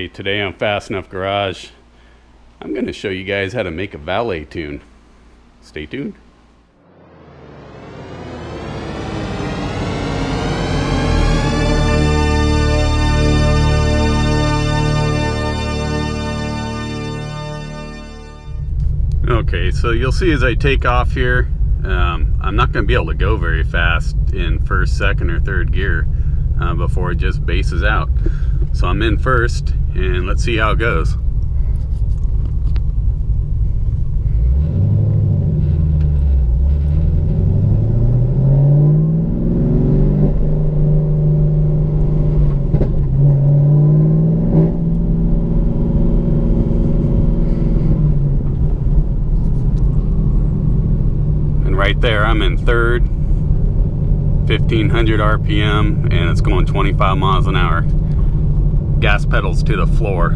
Hey, today on Fast Enough Garage, I'm going to show you guys how to make a valet tune. Stay tuned. Okay, so you'll see as I take off here, I'm not going to be able to go very fast in first, second, or third gear before it just bases out. So I'm in first, and let's see how it goes. Right there, I'm in third, 1500 RPM, and it's going 25 miles an hour. Gas pedals to the floor,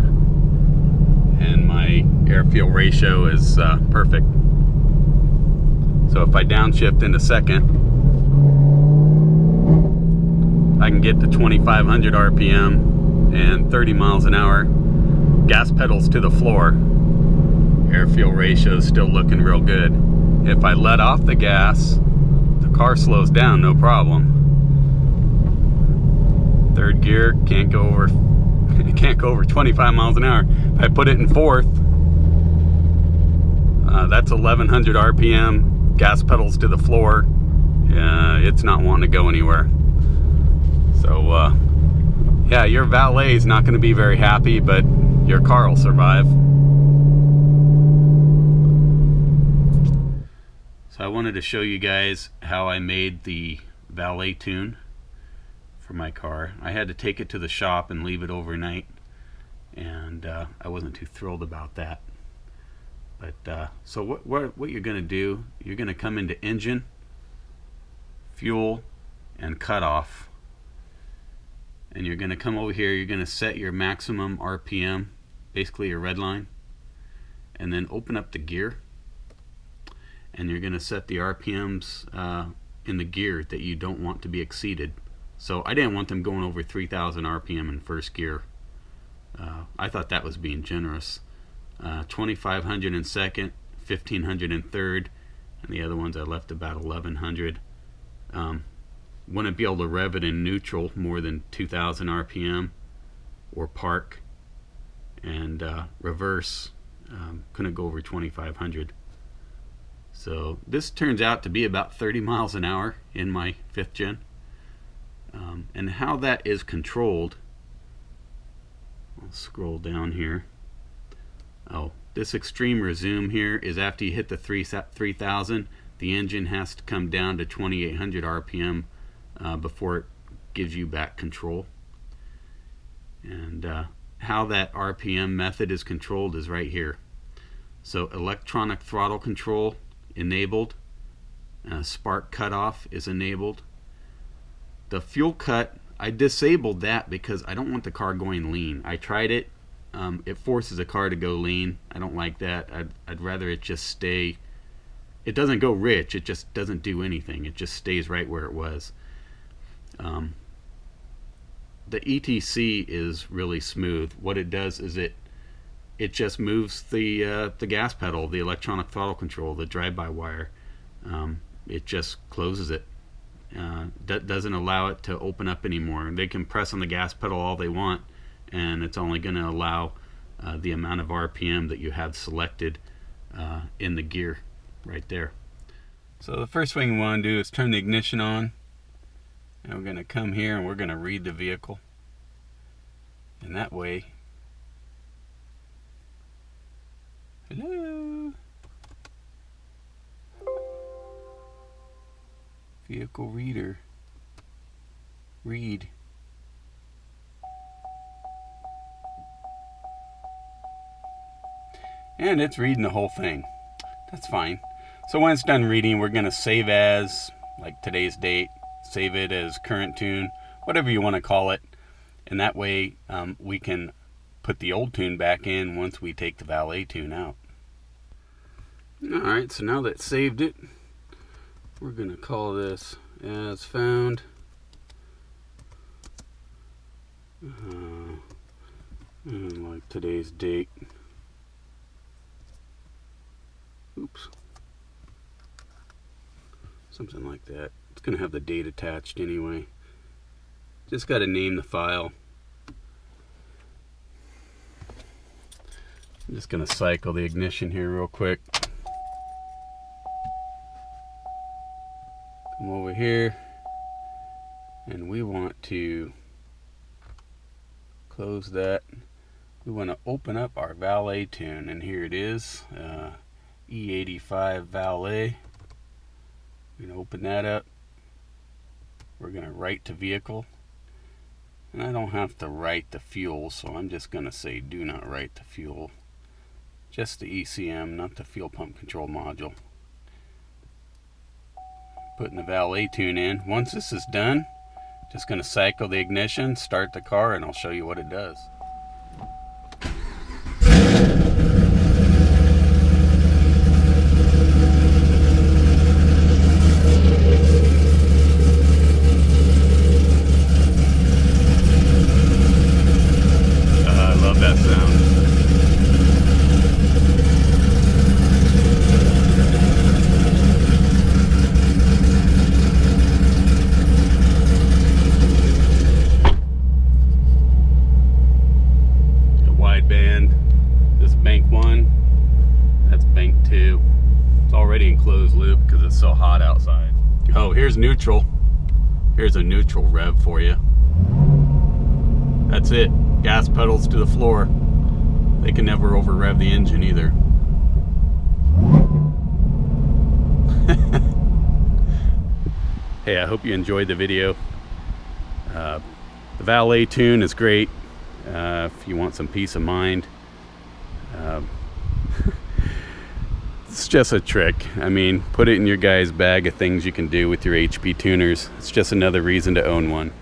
and my air-fuel ratio is perfect. So if I downshift into second, I can get to 2500 RPM and 30 miles an hour. Gas pedals to the floor. Air-fuel ratio is still looking real good. If I let off the gas, the car slows down, no problem. Third gear, can't go over 25 miles an hour. If I put it in fourth, that's 1100 RPM, gas pedals to the floor. It's not wanting to go anywhere. So, yeah, your valet is not going to be very happy, but your car will survive. So I wanted to show you guys how I made the valet tune for my car. I had to take it to the shop and leave it overnight, and I wasn't too thrilled about that. But so what you're going to do, you're going to come into engine, fuel, and cutoff, and you're going to come over here. You're going to set your maximum RPM, basically your red line, and then open up the gear. And you're going to set the RPMs in the gear that you don't want to be exceeded. So I didn't want them going over 3000 RPM in first gear. I thought that was being generous. 2500 in second, 1500 in third, and the other ones I left about 1100. Wouldn't be able to rev it in neutral more than 2000 RPM, or park, and reverse couldn't go over 2500. So this turns out to be about 30 miles an hour in my 5th gen. And how that is controlled, I'll scroll down here. Oh, this extreme resume here is after you hit the 3000, the engine has to come down to 2800 RPM before it gives you back control. And how that RPM method is controlled is right here. So electronic throttle control enabled, spark cutoff is enabled. The fuel cut, I disabled that because I don't want the car going lean. I tried it. It forces a car to go lean. I don't like that. I'd rather it just stay. It doesn't go rich. It just doesn't do anything. It just stays right where it was. The ETC is really smooth. What it does is it just moves the gas pedal, the electronic throttle control, the drive-by-wire. It just closes it. That doesn't allow it to open up anymore. They can press on the gas pedal all they want, and it's only going to allow the amount of RPM that you have selected in the gear right there. So the first thing we want to do is turn the ignition on, and we're going to come here and we're going to read the vehicle, and that way. Hello. Vehicle reader. Read. And it's reading the whole thing. That's fine. So when it's done reading, we're going to save as, like today's date, save it as current tune, whatever you want to call it. And that way we can put the old tune back in once we take the valet tune out. Alright, so now that it's saved it, we're going to call this as found. And like today's date. Oops. Something like that. It's going to have the date attached anyway. Just got to name the file. I'm just going to cycle the ignition here real quick. Come over here. And we want to close that. We want to open up our Valet tune, and here it is, E85 Valet. We're going to open that up. We're going to write to vehicle, and I don't have to write the fuel, so I'm just going to say do not write the fuel, just the ECM, not the fuel pump control module. Putting the Valet tune in. Once this is done, just going to cycle the ignition, start the car, and I'll show you what it does. I love that sound. Band. This is bank 1, that's bank 2. It's already in closed loop because it's so hot outside. Oh, here's neutral. Here's a neutral rev for you. That's it. Gas pedals to the floor. They can never over rev the engine either. Hey, I hope you enjoyed the video. The Valet tune is great. If you want some peace of mind, it's just a trick. I mean, put it in your guy's bag of things you can do with your HP tuners. It's just another reason to own one.